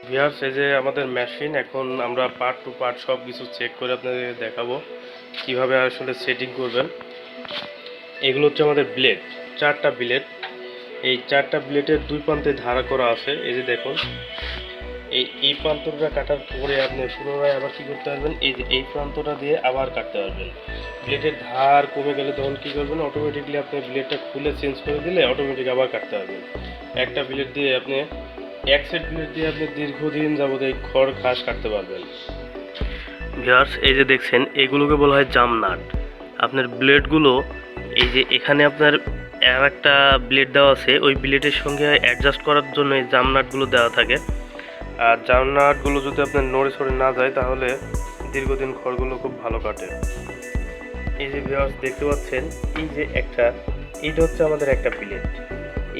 Viewers, এই যে আমাদের মেশিন, এখন আমরা পার্ট টু পার্ট সব কিছু চেক করে আপনাদের দেখাবো কিভাবে আসলে সেটিং করবেন। এগুলো হচ্ছে আমাদের ব্লেড, 4টা ব্লেড। এই 4টা ব্লেডের দুই প্রান্তে ধারা করা আছে। এই যে দেখুন, এই প্রান্তটা কাটার পরে আপনি পুনরায় আবার কি করতে পারবেন, এই যে এই প্রান্তটা দিয়ে আবার কাটতে পারবেন। ব্লেডের ধার কমে গেলে তখন কি করবেন, অটোমেটিকলি আপনি ব্লেডটা খুলে চেঞ্জ করে দিলে অটোমেটিক আবার কাটতে পারবেন। একটা ব্লেড দিয়ে আপনি এক সেট ব্লেড দিয়ে আপনি দীর্ঘদিন যাবত এই খড় ঘাস কাটতে পারবেন। ভিউয়ার্স, এই যে দেখছেন, এগুলোকে বলা হয় জাম নাট। আপনার ব্লেডগুলো এই যে এখানে আপনার একটা ব্লেড দেওয়া আছে, ওই ব্লেডের সঙ্গে অ্যাডজাস্ট করার জন্য এই জাম নাটগুলো দেওয়া থাকে। আর জাম নাটগুলো যদি আপনার নড়ে সরে না যায় তাহলে দীর্ঘদিন খড়গুলো খুব ভালো কাটে। এই যে ভিউয়ার্স দেখতে পাচ্ছেন, এই যে এইটা হচ্ছে আমাদের একটা ব্লেড।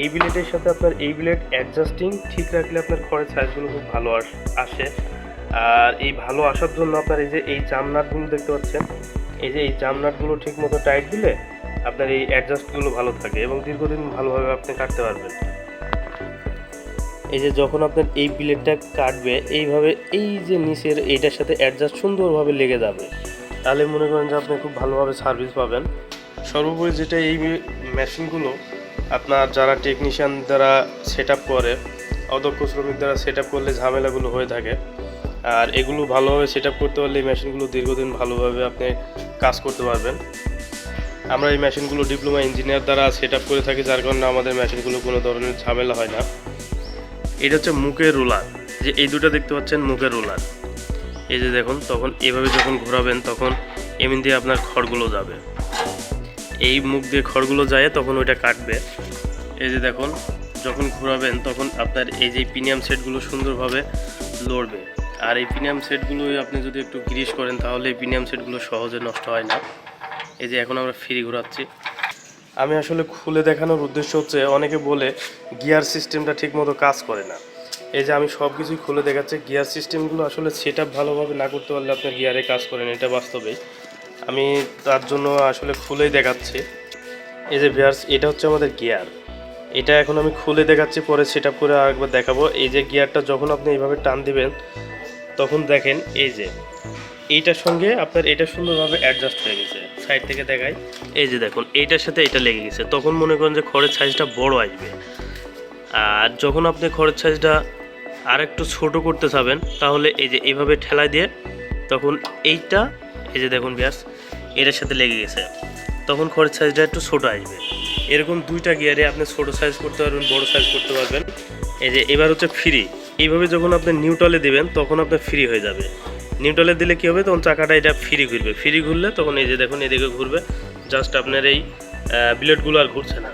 এই ব্লেডের সাথে আপনার এই ব্লেড অ্যাডজাস্টিং ঠিক রাখলে আপনার খড়ের সাইজগুলো খুব ভালো আসে। আর এই ভালো আসার জন্য আপনার এই যে এই জাম নাটগুলো দেখতে পাচ্ছেন, এই যে এই জাম নাটগুলো ঠিক মতো টাইট দিলে আপনার এই অ্যাডজাস্টগুলো ভালো থাকে এবং দীর্ঘদিন ভালোভাবে আপনি কাটতে পারবেন। এই যে যখন আপনার এই ব্লেডটা কাটবে, এইভাবে এই যে নিচের এইটার সাথে অ্যাডজাস্ট সুন্দরভাবে লেগে যাবে, তাহলে মনে করেন যে আপনি খুব ভালোভাবে সার্ভিস পাবেন। সর্বোপরি যেটা, এই মেশিনগুলো আপনার যারা টেকনিশিয়ান দ্বারা সেট আপ করে, অদক্ষ শ্রমিক দ্বারা সেট আপ করলে ঝামেলাগুলো হয়ে থাকে। আর এগুলো ভালোভাবে সেট আপ করতে পারলে এই মেশিনগুলো দীর্ঘদিন ভালোভাবে আপনি কাজ করতে পারবেন। আমরা এই মেশিনগুলো ডিপ্লোমা ইঞ্জিনিয়ার দ্বারা সেট আপ করে থাকি, যার কারণে আমাদের মেশিনগুলো কোনো ধরনের ঝামেলা হয় না। এটা হচ্ছে মুখের রোলার, যে এই দুটো দেখতে পাচ্ছেন মুখের রোলার। এই যে দেখুন, তখন এভাবে যখন ঘোরাবেন তখন এমনি দিয়ে আপনার খড়গুলো যাবে, এই মুখ দিয়ে খড়গুলো যায়, তখন ওইটা কাটবে। এই যে দেখুন, যখন ঘোরাবেন তখন আপনার এই যে প্রিমিয়াম সেটগুলো সুন্দরভাবে লড়বে। আর এই প্রিমিয়াম সেটগুলো আপনি যদি একটু গ্রিস করেন তাহলে এই প্রিমিয়াম সেটগুলো সহজে নষ্ট হয় না। এই যে এখন আমরা ফ্রি ঘোরাচ্ছি। আমি আসলে খুলে দেখানোর উদ্দেশ্য হচ্ছে, অনেকে বলে গিয়ার সিস্টেমটা ঠিকমতো কাজ করে না। এই যে আমি সব কিছুই খুলে দেখাচ্ছি। গিয়ার সিস্টেমগুলো আসলে সেট আপ ভালোভাবে না করতে পারলে আপনার গিয়ারে কাজ করেন, এটা বাস্তবেই। আমি তার জন্য আসলে খুলেই দেখাচ্ছি। এই যে ভিউয়ার্স, এটা হচ্ছে আমাদের গিয়ার। এটা এখন আমি খুলে দেখাচ্ছি, পরে সেট আপ করে আরেকবার দেখাবো। এই যে গিয়ারটা যখন আপনি এইভাবে টান দিবেন তখন দেখেন এই যে এইটার সঙ্গে আপনার এটা সুন্দরভাবে অ্যাডজাস্ট হয়ে গেছে। সাইড থেকে দেখাই, এই যে দেখুন, এইটার সাথে এটা লেগে গেছে। তখন মনে করেন যে খড়ের সাইজটা বড় আসবে। আর যখন আপনি খড়ের সাইজটা আর একটু ছোটো করতে চাবেন তাহলে এই যে এইভাবে ঠেলা দিয়ে তখন এইটা, এই যে দেখুন ভিউয়ার্স, এটার সাথে লেগে গেছে, তখন খড়ের সাইজটা একটু ছোটো আসবে। এরকম দুইটা গিয়ারে আপনি ছোটো সাইজ করতে পারবেন, বড় সাইজ করতে পারবেন। এই যে এবার হচ্ছে ফ্রি। এইভাবে যখন আপনি নিউট্রালে দেবেন তখন আপনার ফ্রি হয়ে যাবে। নিউট্রালে দিলে কী হবে, তখন চাকাটা এটা ফ্রি ঘুরবে। ফ্রি ঘুরলে তখন এই যে দেখুন এদিকে ঘুরবে, জাস্ট আপনার এই ব্লেডগুলো আর ঘুরছে না।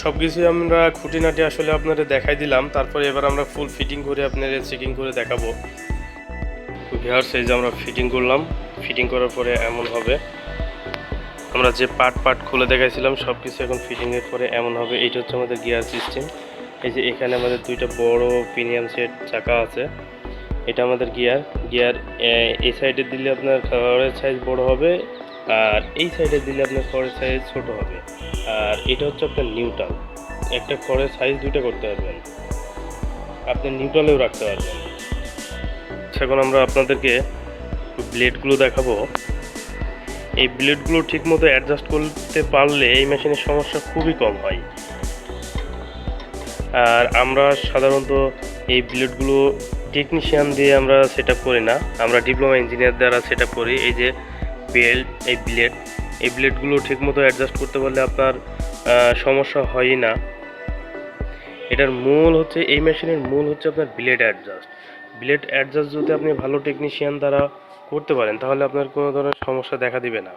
সব কিছুই আমরা খুঁটিনাটি আসলে আপনাদের দেখাই দিলাম। তারপরে এবার আমরা ফুল ফিটিং করে আপনাদের চেকিং করে দেখাবো। ভিউয়ার্স, এই যে আমরা ফিটিং করলাম। ফিটিং করার পরে এমন হবে, আমরা যে পার্ট খুলে দেখাইছিলাম সব কিছু এখন ফিটিংয়ের পরে এমন হবে। এইটা হচ্ছে আমাদের গিয়ার সিস্টেম। এই যে এখানে আমাদের দুইটা বড় প্রিমিয়াম সেট চাকা আছে, এটা আমাদের গিয়ার এই সাইডে দিলে আপনার খড়ের সাইজ বড় হবে, আর এই সাইডে দিলে আপনার খড়ের সাইজ ছোট হবে। আর এটা হচ্ছে আপনার নিউট্রাল। একটা খড়ের সাইজ দুইটা করতে পারবেন, আপনি নিউট্রালেও রাখতে পারবেন। এখন আমরা আপনাদেরকে ব্লেডগুলো দেখাবো। এই ব্লেডগুলো ঠিকমতো অ্যাডজাস্ট করতে পারলে এই মেশিনের সমস্যা খুবই কম হয়। আর আমরা সাধারণত এই ব্লেডগুলো টেকনিশিয়ান দিয়ে আমরা সেট আপ করি না, আমরা ডিপ্লোমা ইঞ্জিনিয়ার দ্বারা সেট আপ করি। এই যে বেল্ট, এই ব্লেডগুলো ঠিকমতো অ্যাডজাস্ট করতে পারলে আপনার সমস্যা হয়ই না। এটার মূল হচ্ছে, এই মেশিনের মূল হচ্ছে আপনার ব্লেড অ্যাডজাস্ট যদি আপনি ভালো টেকনিশিয়ান দ্বারা করতে পারেন তাহলে আপনার কোনো ধরনের সমস্যা দেখা দিবে না।